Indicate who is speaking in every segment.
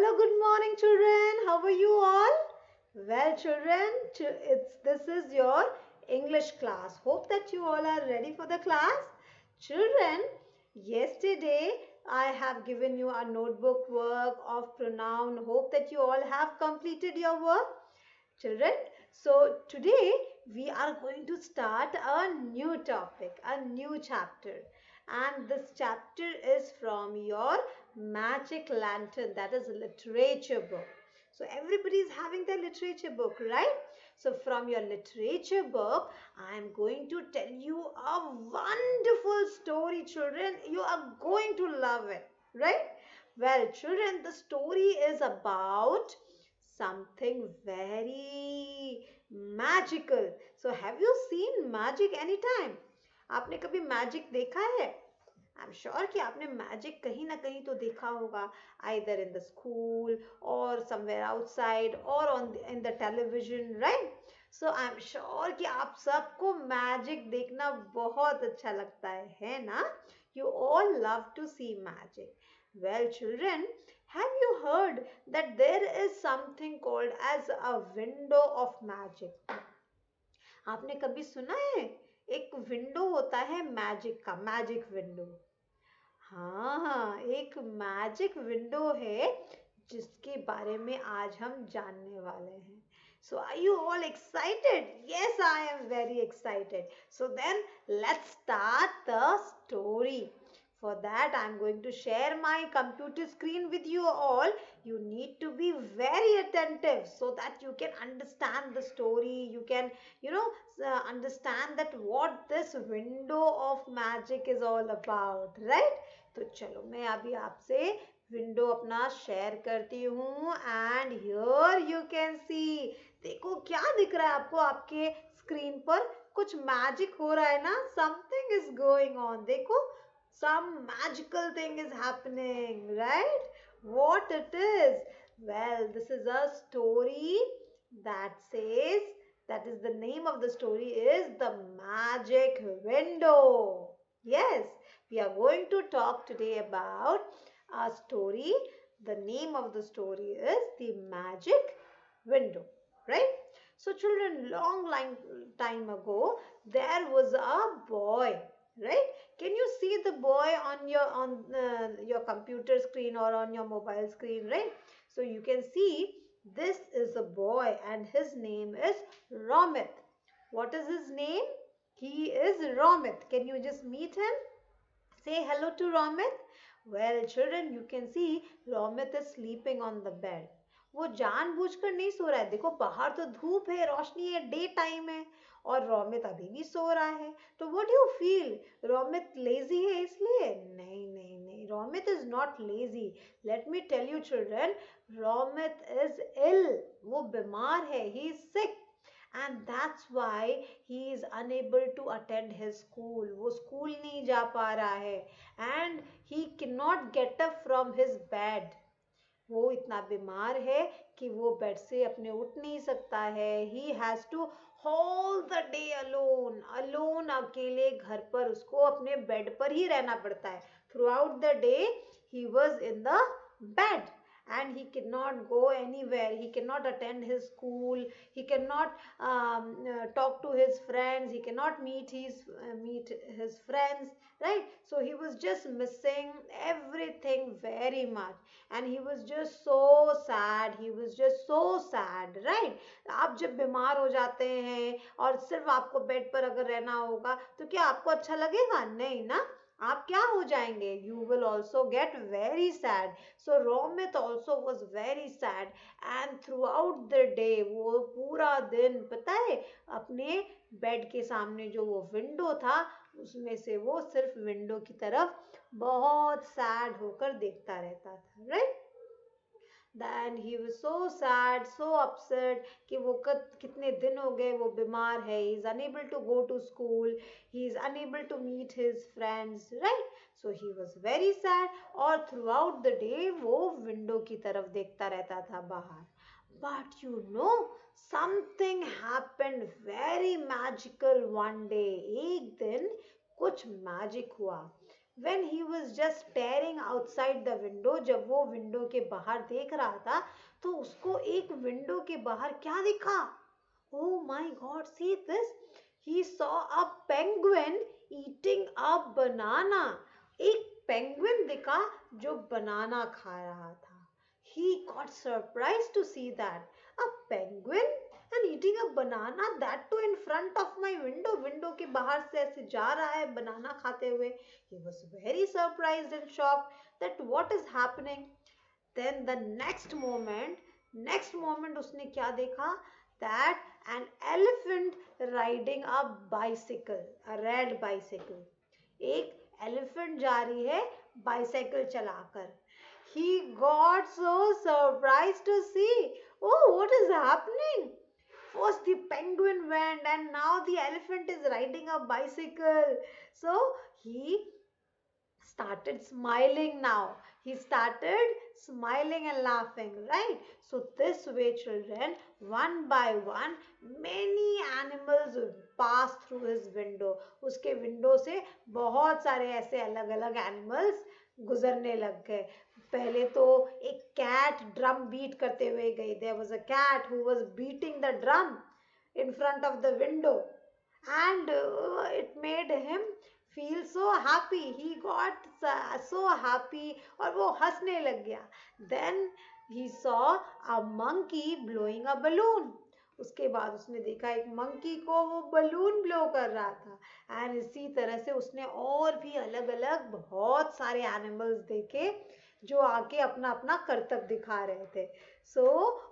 Speaker 1: Hello, good morning, children. How are you all? Well, children, this is your English class. Hope that you all are ready for the class. Children, yesterday I have given you a notebook work of pronoun. Hope that you all have completed your work. Children, so today we are going to start a new topic, a new chapter. And this chapter is from your Magic Lantern, that is literature book. So everybody is having their literature book, right? So from your literature book, I am going to tell you a wonderful story, children. You are going to love it, right? Well, children, the story is about something very magical. So have you seen magic anytime? आपने कभी magic देखा है? I am sure कि आपने magic कहीं ना कहीं तो देखा होगा, आइदर इन द स्कूल और समवेयर आउटसाइड और on in the television, right? So I am sure कि आप सबको मैजिक देखना बहुत अच्छा लगता है ना? You all love to see magic. Well children, have you heard that there is something called as a window of magic? आपने कभी सुना है एक विंडो होता है मैजिक का, मैजिक विंडो? हाँ, एक मैजिक विंडो है जिसके बारे में आज हम जानने वाले हैं. So are you all excited? Yes, I am very excited. So then let's start the story. For that, I am going to share my computer screen with you all. You need to be very attentive so that you can understand the story. You can, understand that what this window of magic is all about, right? तो चलो मैं अभी आपसे window अपना share करती हूँ and here you can see. देखो क्या दिख रहा है आपको आपके स्क्रीन पर? कुछ मैजिक हो रहा है ना? Something is going on. देखो, some magical thing is happening, right? What it is? Well, this is a story that says, that is the name of the story is The Magic Window. Yes, we are going to talk today about a story. The name of the story is The Magic Window, right? So children, long time ago, there was a boy, right? Can you see the boy on your computer screen or on your mobile screen, right? So you can see this is a boy and his name is Romit. What is his name? He is Romit. Can you just meet him? Say hello to Romit. Well, children, you can see Romit is sleeping on the bed. वो जानबूझकर नहीं सो रहा है. देखो बाहर तो धूप है, रोशनी है, डे टाइम है और रोमित अभी भी सो रहा है. तो what you feel? Romit lazy है इसलिए? नहीं नहीं नहीं, Romit is not lazy. Let me tell you children, Romit is ill. वो बीमार है. He is sick and that's why he is unable to attend his school. वो स्कूल नहीं जा पा रहा है and he cannot get up from his bed. वो इतना बीमार है कि वो बेड से अपने उठ नहीं सकता है. He has to whole the day alone. Alone, अकेले घर पर उसको अपने बेड पर ही रहना पड़ता है. Throughout the day he was in the bed and he cannot go anywhere. He cannot attend his school. He cannot talk to his friends. He cannot meet his friends, right? So he was just missing everything very much and he was just so sad. He was just so sad, right? आप जब बीमार हो जाते हैं और सिर्फ आपको bed पर अगर रहना होगा तो क्या आपको अच्छा लगेगा? नहीं ना. आप क्या हो जाएंगे? You will also get very sad. So Romit also was very sad and throughout the day, वो पूरा दिन पता है अपने बेड के सामने जो वो विंडो था उसमें से वो सिर्फ विंडो की तरफ बहुत सैड होकर देखता रहता था, right? Then he was so sad, so upset कि वो कितने दिन हो गए वो बीमार है. He is unable to go to school. He is unable to meet his friends, right? So he was very sad और throughout the day वो विंडो की तरफ देखता रहता था बाहर. But you know, something happened very magical one day. एक दिन कुछ मैजिक हुआ. when he was just staring outside the window, जब वो विंडो के बाहर देख रहा था, तो उसको एक विंडो के बाहर क्या दिखा? Oh my God, see this? He saw a penguin eating a banana. एक penguin दिखा जो बनाना खा रहा था. He got surprised to see that. A penguin and eating a banana, that too in front of my window. Window के बाहर से ऐसे जा रहा है banana खाते हुए. He was very surprised and shocked that what is happening. Then the next moment उसने क्या देखा? That an elephant riding a bicycle, a red bicycle. एक elephant जा रही है bicycle चलाकर. He got so surprised to see, oh, what is happening? First the penguin went and now the elephant is riding a bicycle. So he started smiling now. He started smiling and laughing, right? So this way, children, one by one, many animals passed through his window. उसके window से बहुत सारे ऐसे अलग-अलग animals गुजरने लग गए. पहले तो एक cat drum beat करते हुए गई. There was a cat who was beating the drum in front of the window, and it made him feel so happy. He got so happy और वो हंसने लग गया. Then he saw a monkey blowing a balloon. उसके बाद उसने देखा एक मंकी को वो बलून ब्लो कर रहा था. एंड इसी तरह से उसने और भी अलग अलग बहुत सारे एनिमल्स देखे जो आके अपना अपना करतब दिखा रहे थे. So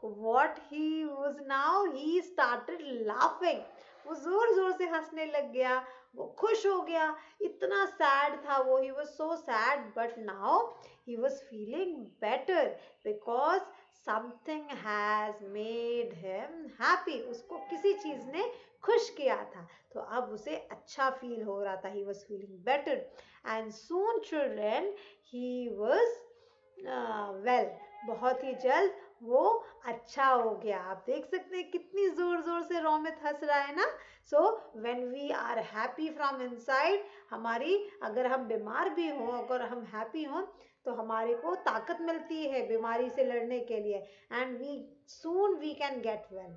Speaker 1: what he was now, he started laughing. वो जोर जोर से हंसने लग गया. वो खुश हो गया. इतना सैड था वो. ही was so sad, but now he was feeling better because something has made him happy. उसको किसी चीज ने खुश किया था, तो अब उसे अच्छा फील हो रहा था. He was feeling better and soon children he was well. बहुत ही जल्द वो अच्छा हो गया. आप देख सकते हैं कितनी जोर जोर से रोमित हंस रहा है ना. So when we are happy from inside, हमारी अगर हम बीमार भी हों, अगर हम हैप्पी हों, तो हमारे को ताकत मिलती है बीमारी से लड़ने के लिए. And we can get well.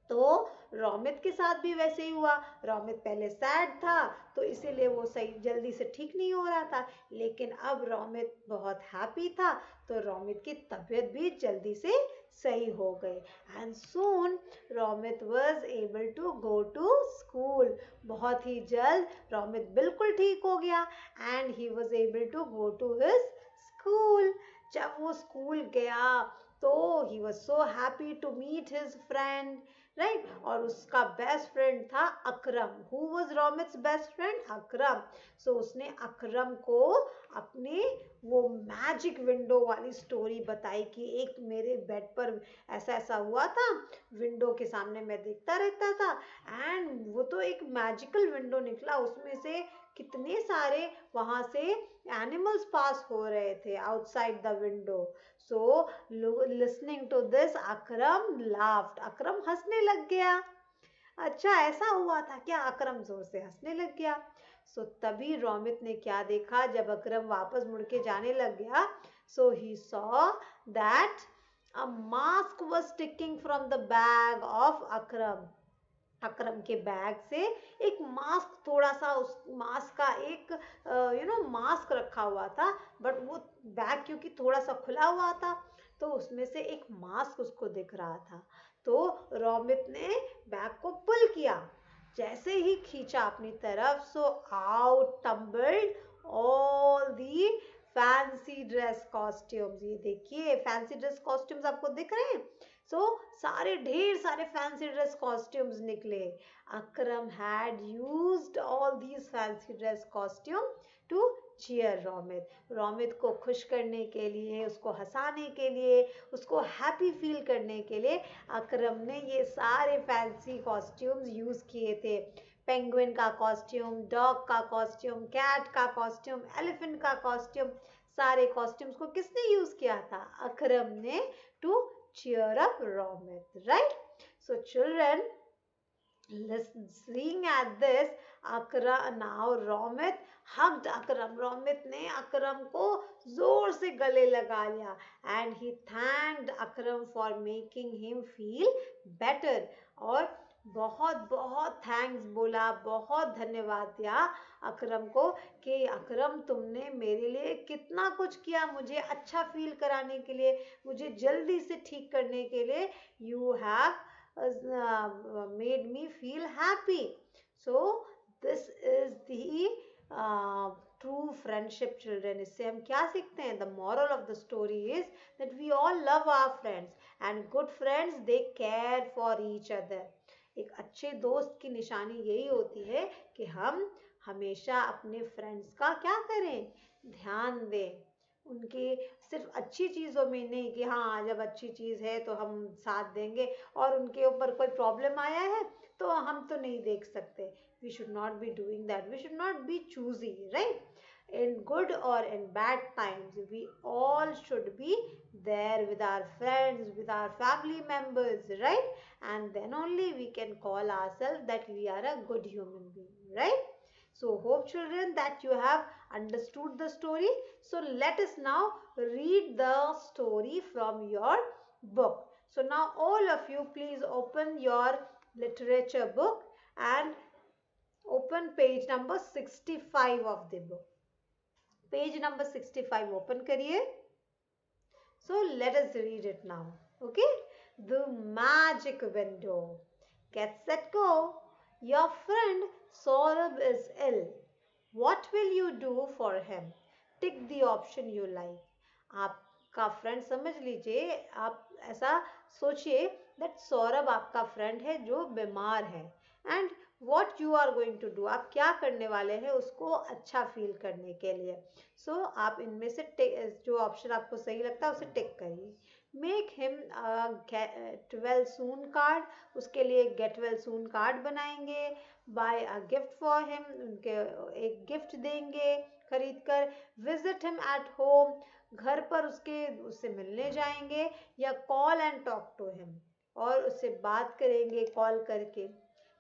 Speaker 1: तो रोमित के साथ भी वैसे ही हुआ. रोमित पहले सैड था तो इसीलिए वो सही जल्दी से ठीक नहीं हो रहा था, लेकिन अब रोमित बहुत हैप्पी था तो रोमित की तबीयत भी जल्दी से सही हो गई. And soon Romit was able to go to school. बहुत ही जल्द रोमित बिल्कुल ठीक हो गया and he was able to go to his school. जब वो स्कूल गया तो he was so happy to meet his friend, right. और उसका बेस्ट फ्रेंड था Akram. Who was Romit's best friend? Akram. So उसने अकरम को अपने वो मैजिक विंडो वाली स्टोरी बताई कि एक मेरे बेड पर ऐसा ऐसा हुआ था, विंडो के सामने मैं देखता रहता था एंड वो तो एक मैजिकल विंडो निकला. उसमें से कितने सारे वहां से एनिमल्स पास हो रहे थे outside the window. So listening to this, Akram laughed. अकरम हंसने लग गया. अच्छा ऐसा हुआ था क्या? अकरम जोर से हंसने लग गया. सो तभी रोमित ने क्या देखा जब अकरम वापस मुड़ के जाने लग गया. सो ही saw that a mask was sticking from the bag of अकरम. अकरम के बैग से एक मास्क, थोड़ा सा उस मास्क का एक मास्क रखा हुआ था, बट वो बैग क्योंकि थोड़ा सा खुला हुआ था तो उसमें से एक मास्क उसको दिख रहा था. तो रोमित ने बैग को पुल किया. जैसे ही खींचा अपनी तरफ, so out tumbled all the fancy dress costumes. ये देखिए फैंसी ड्रेस कॉस्ट्यूम्स आपको दिख रहे हैं. सारे ढेर सारे फैंसी ड्रेस कॉस्ट्यूम्स निकले. Akram had used all these fancy dress costume to cheer Romit. Romit को खुश करने के लिए, उसको हंसाने के लिए, उसको हैप्पी फील करने के लिए अकरम ने ये सारे फैंसी कॉस्ट्यूम्स यूज किए थे. पेंगुइन का कॉस्ट्यूम, डॉग का कॉस्ट्यूम, कैट का कॉस्ट्यूम, एलिफेंट का कॉस्ट्यूम. सारे कॉस्ट्यूम्स को किसने यूज किया था? अकरम ने, to cheer up Romit, right? So children, Listen, seeing at this, Akram now Romit hugged Akram. Romit ने Akram को जोर से गले लगा लिया and he thanked Akram for making him feel better. और बहुत बहुत थैंक्स बोला, बहुत धन्यवाद दिया अकरम को कि अकरम तुमने मेरे लिए कितना कुछ किया, मुझे अच्छा फील कराने के लिए, मुझे जल्दी से ठीक करने के लिए. You have made me feel happy. So this is the true friendship, children. इससे हम क्या सीखते हैं? The moral of the story is that we all love our friends and good friends they care for each other. एक अच्छे दोस्त की निशानी यही होती है कि हम हमेशा अपने फ्रेंड्स का क्या करें? ध्यान दें. उनकी सिर्फ अच्छी चीज़ों में नहीं कि हाँ जब अच्छी चीज़ है तो हम साथ देंगे और उनके ऊपर कोई प्रॉब्लम आया है तो हम तो नहीं देख सकते. We should not be doing that. We should not be choosy, right? In good or in bad times, we all should be there with our friends, with our family members, right? And then only we can call ourselves that we are a good human being, right? So hope children that you have understood the story. So let us now read the story from your book. So now all of you please open your literature book and open page number 65 of the book. Page number 65 open kariye. So let us read it now. Okay? The magic window. Get set go. Your friend Saurabh is ill. What will you do for him? Tick the option you like. आपका friend समझ लीजिए, आप ऐसा सोचिए that Saurabh आपका friend है जो बीमार है and what you are going to do, आप क्या करने वाले हैं उसको अच्छा फील करने के लिए. सो आप इनमें से जो ऑप्शन आपको सही लगता है उसे टिक करिए. Make him get well soon card, उसके लिए गेट वेल सून कार्ड बनाएंगे. Buy a gift for him, उनके एक गिफ्ट देंगे खरीद कर. विजिट हिम एट होम, घर पर उससे मिलने जाएंगे. या call and talk to him, और उससे बात करेंगे कॉल करके.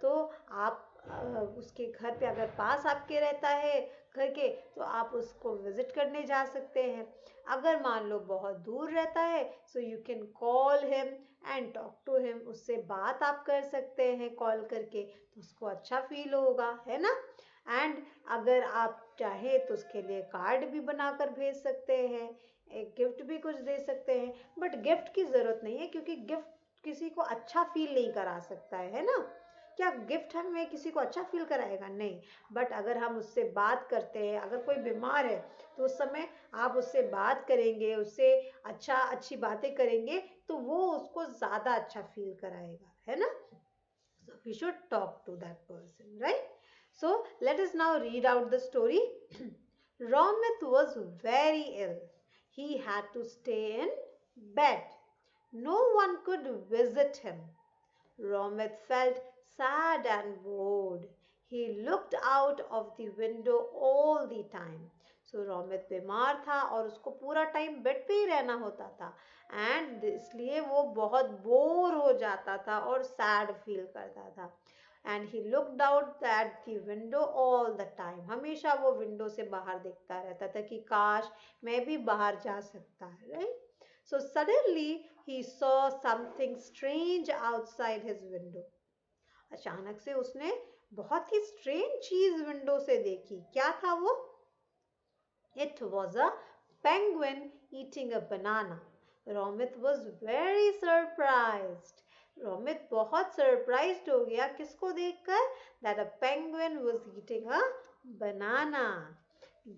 Speaker 1: तो आप उसके घर पे अगर पास आपके रहता है घर के तो आप उसको विजिट करने जा सकते हैं. अगर मान लो बहुत दूर रहता है so you can call him and talk to him, उससे बात आप कर सकते हैं कॉल करके, तो उसको अच्छा फील होगा, है ना. एंड अगर आप चाहे तो उसके लिए कार्ड भी बनाकर भेज सकते हैं, एक गिफ्ट भी कुछ दे सकते हैं. बट गिफ्ट की ज़रूरत नहीं है क्योंकि गिफ्ट किसी को अच्छा फील नहीं करा सकता है ना. क्या गिफ्ट हमें किसी को अच्छा फील कराएगा? नहीं. बट अगर हम उससे बात करते हैं, अगर कोई बीमार है तो उस समय आप उससे बात करेंगे, उससे अच्छी बातें करेंगे तो वो उसको ज़्यादा अच्छा फील कराएगा, है ना. So we should talk to that person, right? So let us now read out the story. Romit was very ill. He had to stay in bed. No one could visit him. Romit felt sad and bored. He looked out of the window all the time. So Romit बीमार था और उसको पूरा time bed पे ही रहना होता था and इसलिए वो बहुत बोर हो जाता था और सैड फील करता था. And he looked out at the window all the time. हमेशा वो विंडो से बाहर देखता रहता था कि काश मैं भी बाहर जा सकता है, right. So suddenly he saw something strange outside his window. अचानक से उसने बहुत ही स्ट्रेंज चीज विंडो से देखी. क्या था वो? It was a penguin eating a banana. Romit was very surprised. Romit बहुत सरप्राइज्ड हो गया किसको देखकर? That a penguin was eating a banana.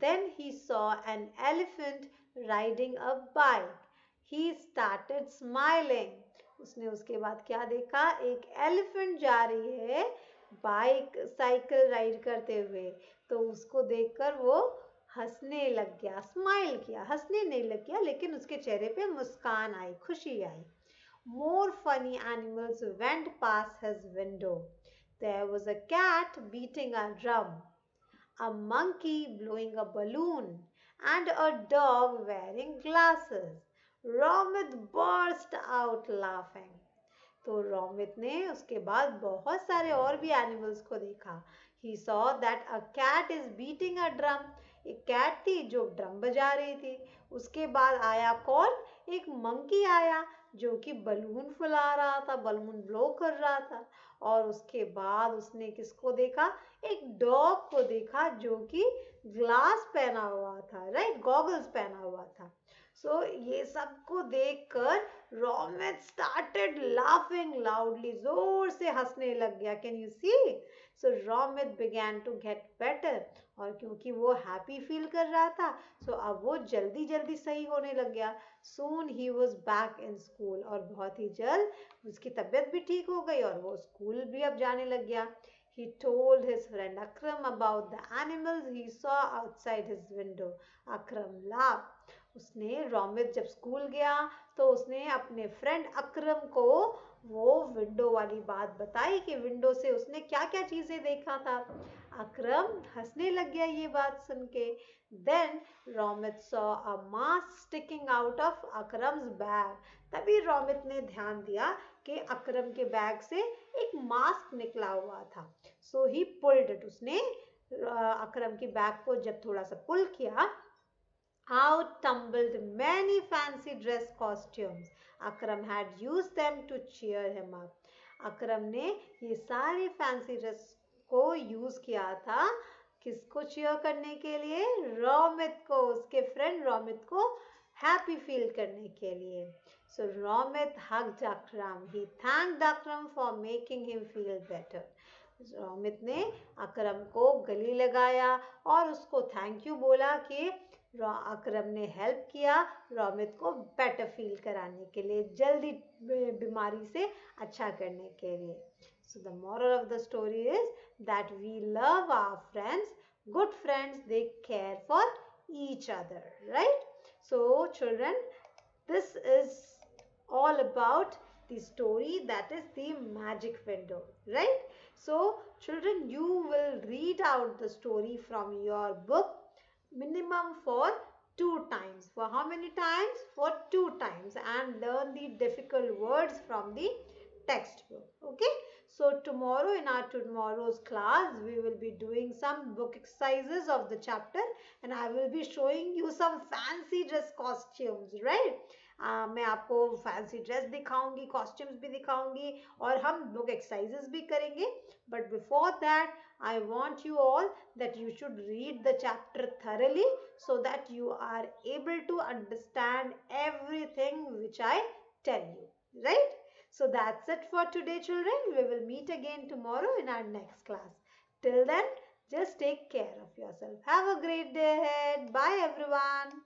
Speaker 1: Then he saw an elephant riding a bike. He started smiling. उसने उसके बाद क्या देखा? एक एलिफेंट जा रही है बाइक साइकिल राइड करते हुए. तो उसको देखकर वो हंसने लग गया, स्माइल किया. हंसने नहीं लग गया लेकिन उसके चेहरे पे मुस्कान आई, खुशी आई. More funny animals went past his window. There was a cat beating a drum, a monkey blowing a balloon, and a dog wearing glasses. Romit burst out laughing. तो रोमित ने उसके बाद बहुत सारे और भी एनिमल्स को देखा. He saw that a cat is beating a drum. एक कैट थी जो ड्रम बजा रही थी. उसके बाद आया कौन? एक मंकी आया जो कि बलून फुला रहा था, बलून ब्लो कर रहा था. और उसके बाद उसने किसको देखा? एक डॉग को देखा जो कि ग्लास पहना हुआ था, राइट, गॉगल्स पहना हुआ था. सो ये सबको देखकर रोमित स्टार्टेड लाफिंग लाउडली, जोर से हंसने लग गया. Can you see? So Romit began to get better. और क्योंकि वो हैप्पी फील कर रहा था, सो अब वो जल्दी जल्दी सही होने लग गया. Soon he was back in school. और बहुत ही जल्द उसकी तबीयत भी ठीक हो गई और वो स्कूल भी अब जाने लग गया. He told his friend Akram about the animals he saw outside his window. Akram laughed. उसने रोमित जब स्कूल गया तो उसने अपने फ्रेंड अकरम को वो विंडो वाली बात बताई कि विंडो से उसने क्या क्या चीजें देखा था. अकरम हंसने लग गया ये बात सुन के. Then Romit saw a mask sticking out of Akram's bag. तभी रोमित ने ध्यान दिया कि अकरम के बैग से एक मास्क निकला हुआ था. सो ही पुल्ड इट. उसने अकरम की बैग को जब थोड़ा सा पुल किया, out tumbled many fancy dress costumes. Akram had used them to cheer him up. अकरम ने ये सारे फैंसी ड्रेस को यूज किया था किसको चीयर करने के लिए? रोमित को, उसके फ्रेंड रोमित को हैप्पी फील करने के लिए. So Romit hugged Akram. He thanked Akram for making him feel better. Romit ने अकरम को गले लगाया और उसको थैंक यू बोला कि अकरम ने हेल्प किया रोमित को बेटर फील कराने के लिए, जल्दी बीमारी से अच्छा करने के लिए. So the moral of the story is that we love our friends. Good friends, they care for each other, right? So children, this is all about the story, that is the magic window, right? So children, you will read out the story from your book minimum for 2 times. For how many times? For 2 times, and learn the difficult words from the textbook. Okay, so tomorrow in our tomorrow's class we will be doing some book exercises of the chapter, and I will be showing you some fancy dress costumes, right? मैं आपको fancy dress दिखाऊंगी, costumes भी दिखाऊंगी और हम book exercises भी करेंगे. But before that I want you all that you should read the chapter thoroughly so that you are able to understand everything which I tell you, right? So that's it for today, children. We will meet again tomorrow in our next class. Till then, just take care of yourself. Have a great day ahead. Bye, everyone.